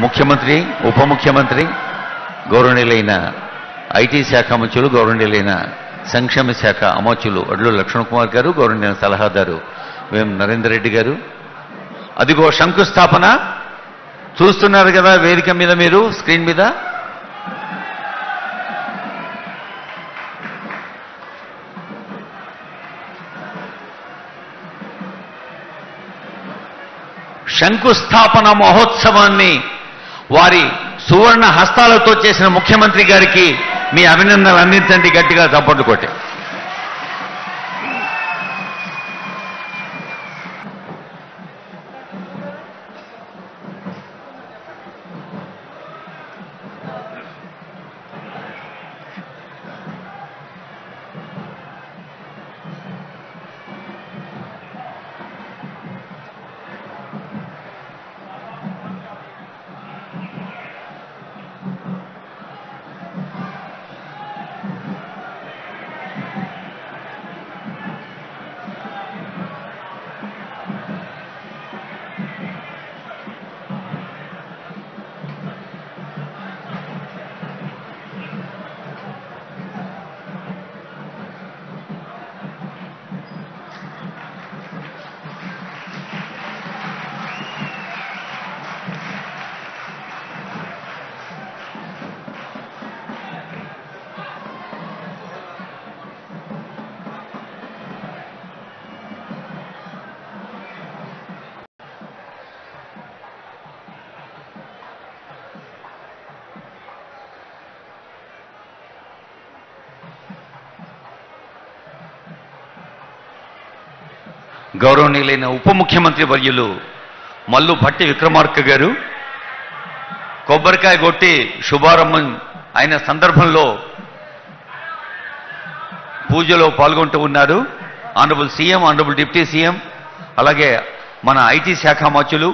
ముఖ్యమంత్రి, ఉప ముఖ్యమంత్రి, గౌరవనీయులైన ఐటీ శాఖ మంత్రులు, గౌరవనీయులైన సంక్షేమ శాఖ అమర్చులు అడ్లు లక్ష్మణ్ కుమార్ గారు, గౌరవనీయ సలహాదారు వేం నరేందర్ రెడ్డి గారు. అదిగో శంకుస్థాపన చూస్తున్నారు కదా వేదిక మీద, మీరు స్క్రీన్ మీద. శంకుస్థాపన మహోత్సవాన్ని వారి సువర్ణ హస్తాలతో చేసిన ముఖ్యమంత్రి గారికి మీ అభినందనలు అందించండి, గట్టిగా చప్పట్లు కొట్టి. గౌరవనీయులైన ఉప ముఖ్యమంత్రి వర్యులు మల్లు భట్టి విక్రమార్క గారు కొబ్బరికాయ కొట్టి శుభారంభం అయిన సందర్భంలో పూజలో పాల్గొంటూ ఉన్నారు. Honourable CM, honourable deputy CM, అలాగే మన ఐటీ శాఖ మంత్రులు,